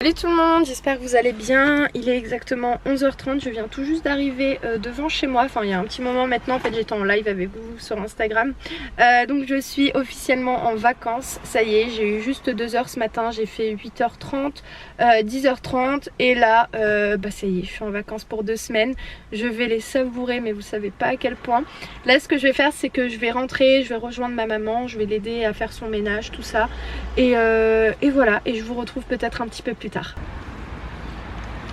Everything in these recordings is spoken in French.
Salut tout le monde, j'espère que vous allez bien. Il est exactement 11h30, je viens tout juste d'arriver devant chez moi. Enfin il y a un petit moment maintenant, en fait j'étais en live avec vous sur Instagram. Donc je suis officiellement en vacances, ça y est, j'ai eu juste 2 heures ce matin. J'ai fait 8h30, 10h30 et là ça y est, je suis en vacances pour 2 semaines. Je vais les savourer mais vous savez pas à quel point. Là ce que je vais faire c'est que je vais rentrer, je vais rejoindre ma maman, je vais l'aider à faire son ménage, tout ça. Et voilà, et je vous retrouve peut-être un petit peu plus tard.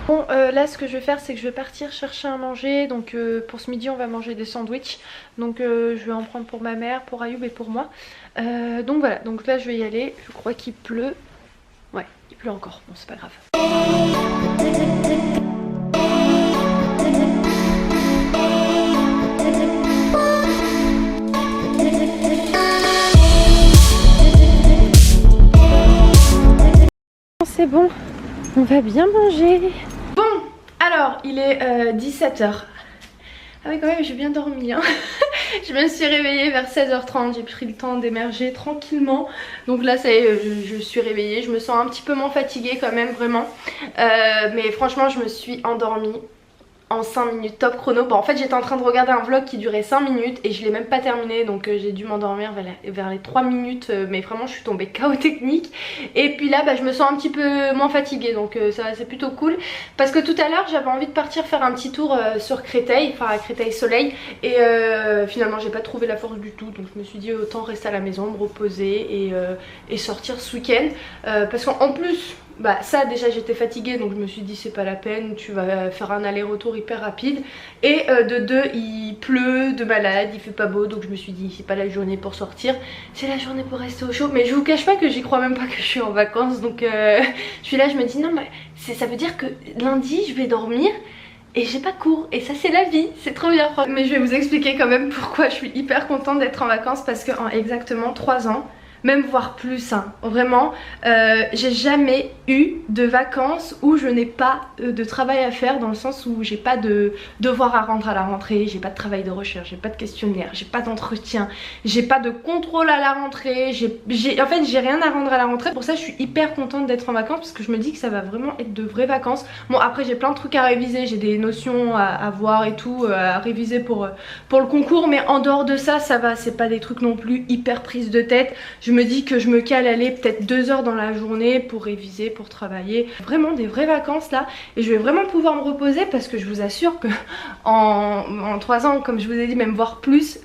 Bon là ce que je vais faire c'est que je vais partir chercher à manger. Donc pour ce midi on va manger des sandwichs. Donc je vais en prendre pour ma mère, pour Ayoub et pour moi. Donc voilà, donc là je vais y aller. Je crois qu'il pleut. Ouais, il pleut encore, bon c'est pas grave. C'est bon, on va bien manger. Bon, alors il est 17h. Ah oui quand même j'ai bien dormi hein. Je me suis réveillée vers 16h30, j'ai pris le temps d'émerger tranquillement. Donc là ça y est, je suis réveillée, je me sens un petit peu moins fatiguée quand même vraiment. Mais franchement je me suis endormie en 5 minutes top chrono. Bon en fait j'étais en train de regarder un vlog qui durait 5 minutes et je l'ai même pas terminé, donc j'ai dû m'endormir vers les 3 minutes. Mais vraiment je suis tombée KO technique. Et puis là je me sens un petit peu moins fatiguée, donc ça c'est plutôt cool. Parce que tout à l'heure j'avais envie de partir faire un petit tour sur Créteil, enfin à Créteil Soleil. Et finalement j'ai pas trouvé la force du tout, donc je me suis dit autant rester à la maison, me reposer et sortir ce week-end. Parce qu'en plus ça déjà j'étais fatiguée, donc je me suis dit c'est pas la peine, tu vas faire un aller-retour hyper rapide. Et de deux il pleut de malade, il fait pas beau, donc je me suis dit c'est pas la journée pour sortir, c'est la journée pour rester au chaud. Mais je vous cache pas que j'y crois même pas que je suis en vacances, donc je suis là, je me dis non mais ça veut dire que lundi je vais dormir et j'ai pas cours, et ça c'est la vie, c'est trop bien. Mais je vais vous expliquer quand même pourquoi je suis hyper contente d'être en vacances. Parce que en exactement 3 ans, même voire plus hein, vraiment j'ai jamais eu de vacances où je n'ai pas de travail à faire, dans le sens où j'ai pas de devoir à rendre à la rentrée, j'ai pas de travail de recherche, j'ai pas de questionnaire, j'ai pas d'entretien, j'ai pas de contrôle à la rentrée, en fait j'ai rien à rendre à la rentrée. Pour ça je suis hyper contente d'être en vacances, parce que je me dis que ça va vraiment être de vraies vacances. Bon après j'ai plein de trucs à réviser, j'ai des notions à voir et tout, à réviser pour le concours, mais en dehors de ça, ça va, c'est pas des trucs non plus hyper prise de tête. Je me dis que je me cale aller peut-être 2 heures dans la journée pour réviser, pour travailler. Vraiment des vraies vacances là. Et je vais vraiment pouvoir me reposer, parce que je vous assure que en 3 ans, comme je vous ai dit, même voire plus,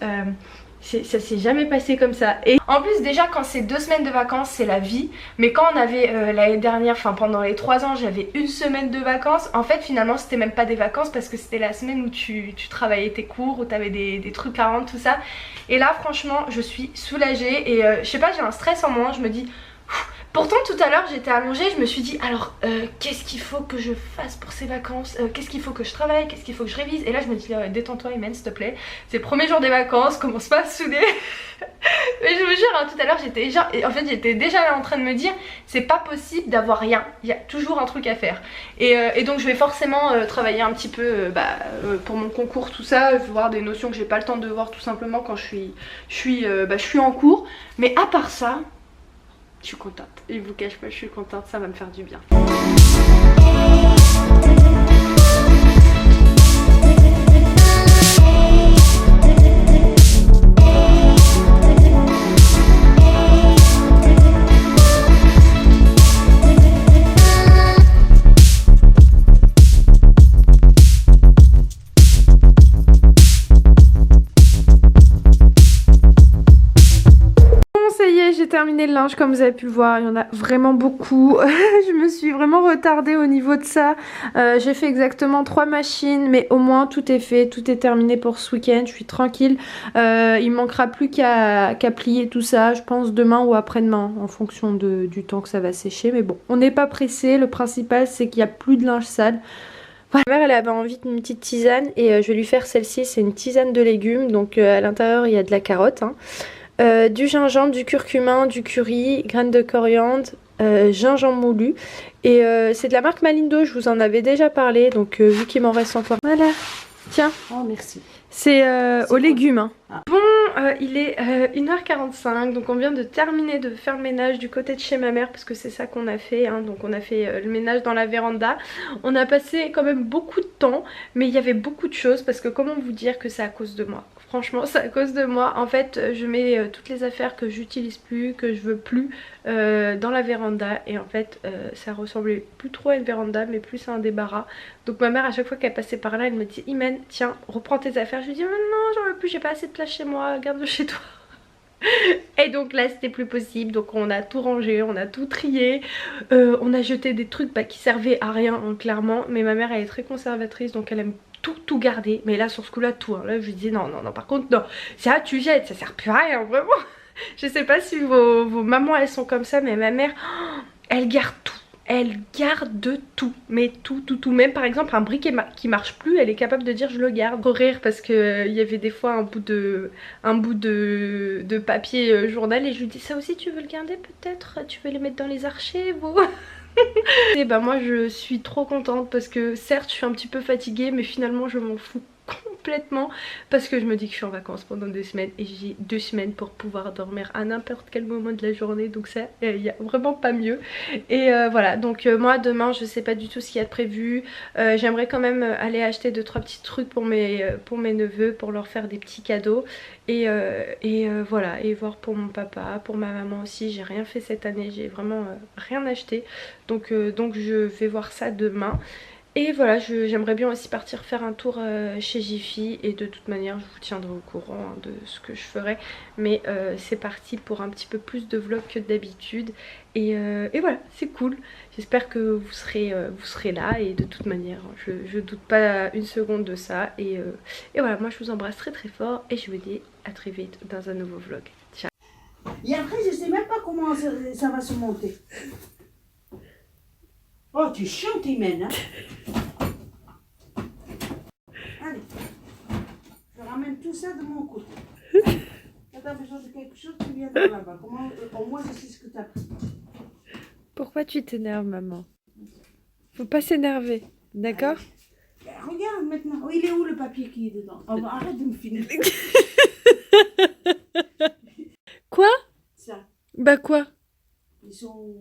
ça s'est jamais passé comme ça. Et en plus déjà quand c'est 2 semaines de vacances c'est la vie. Mais quand on avait l'année dernière, enfin pendant les 3 ans j'avais 1 semaine de vacances. En fait finalement c'était même pas des vacances, parce que c'était la semaine où tu travaillais tes cours, où t'avais des trucs à rendre, tout ça. Et là franchement je suis soulagée. Et je sais pas, j'ai un stress en moi, je me dis... Pourtant tout à l'heure j'étais allongée, je me suis dit alors qu'est-ce qu'il faut que je fasse pour ces vacances, qu'est-ce qu'il faut que je travaille, qu'est-ce qu'il faut que je révise. Et là je me dis détends-toi Imen s'il te plaît, c'est le premier jour des vacances, commence pas à se souder. Mais je vous jure hein, tout à l'heure j'étais déjà là en train de me dire c'est pas possible d'avoir rien, il y a toujours un truc à faire. Et donc je vais forcément travailler un petit peu pour mon concours, tout ça, voir des notions que j'ai pas le temps de voir tout simplement quand je suis en cours. Mais à part ça, je suis contente, je vous cache pas, je suis contente, ça va me faire du bien. J'ai terminé le linge, comme vous avez pu le voir, il y en a vraiment beaucoup. Je me suis vraiment retardée au niveau de ça. J'ai fait exactement 3 machines, mais au moins tout est fait, tout est terminé pour ce week-end. Je suis tranquille. Il manquera plus qu'à plier tout ça, je pense demain ou après-demain, en fonction du temps que ça va sécher. Mais bon, on n'est pas pressé. Le principal c'est qu'il n'y a plus de linge sale. Ma mère elle avait envie d'une petite tisane et je vais lui faire celle-ci. C'est une tisane de légumes, donc à l'intérieur il y a de la carotte hein. Du gingembre, du curcuma, du curry, graines de coriandre, gingembre moulu. Et c'est de la marque Malindo, je vous en avais déjà parlé, donc vu qu'il m'en reste encore. Voilà, tiens. Oh merci. C'est aux légumes hein. Ah. Bon il est 1h45, donc on vient de terminer de faire le ménage du côté de chez ma mère parce que c'est ça qu'on a fait, hein. Donc on a fait le ménage dans la véranda. On a passé quand même beaucoup de temps, mais il y avait beaucoup de choses parce que comment vous dire que c'est à cause de moi. Franchement c'est à cause de moi. En fait je mets toutes les affaires que j'utilise plus, que je veux plus dans la véranda, et en fait ça ressemblait plus trop à une véranda mais plus à un débarras. Donc ma mère à chaque fois qu'elle passait par là elle me dit Imen tiens reprends tes affaires. Je lui dis mais non j'en veux plus, j'ai pas assez de place chez moi, garde chez toi. Et donc là c'était plus possible, donc on a tout rangé, on a tout trié, on a jeté des trucs qui servaient à rien hein, clairement, mais ma mère elle est très conservatrice donc elle aime tout garder, mais là sur ce coup là tout, hein. Là je lui dis non par contre non, ça tu jettes, ça sert plus à rien vraiment. Je sais pas si vos mamans elles sont comme ça, mais ma mère elle garde tout. Elle garde tout, mais tout. Même par exemple un briquet qui marche plus, elle est capable de dire je le garde. Pour rire parce que il y avait des fois un bout de papier journal et je lui dis ça aussi tu veux le garder peut-être? Tu veux les mettre dans les archives ou... Et bah moi je suis trop contente parce que certes je suis un petit peu fatiguée mais finalement je m'en fous complètement parce que je me dis que je suis en vacances pendant 2 semaines et j'ai 2 semaines pour pouvoir dormir à n'importe quel moment de la journée, donc ça il y a vraiment pas mieux. Et voilà donc moi demain je sais pas du tout ce qu'il y a de prévu. J'aimerais quand même aller acheter 2-3 petits trucs pour mes neveux, pour leur faire des petits cadeaux et voilà, et voir pour mon papa, pour ma maman aussi. J'ai rien fait cette année, j'ai vraiment rien acheté, donc je vais voir ça demain. Et voilà, j'aimerais bien aussi partir faire un tour chez Jiffy, et de toute manière je vous tiendrai au courant hein, de ce que je ferai. Mais c'est parti pour un petit peu plus de vlog que d'habitude. Et voilà, c'est cool. J'espère que vous serez là, et de toute manière je doute pas une seconde de ça. Et voilà, moi je vous embrasse très très fort et je vous dis à très vite dans un nouveau vlog. Ciao. Et après je sais même pas comment ça va se monter. Oh, tu chantes, Imen, hein? Allez, je ramène tout ça de mon côté. Quand tu as besoin de quelque chose, tu viens de là-bas. Au moins, je sais ce que tu as pris. Pourquoi tu t'énerves, maman? Faut pas s'énerver, d'accord? Regarde maintenant. Oh, il est où le papier qui est dedans? Oh, arrête de me finir. Quoi? Ça. Bah quoi? Ils sont...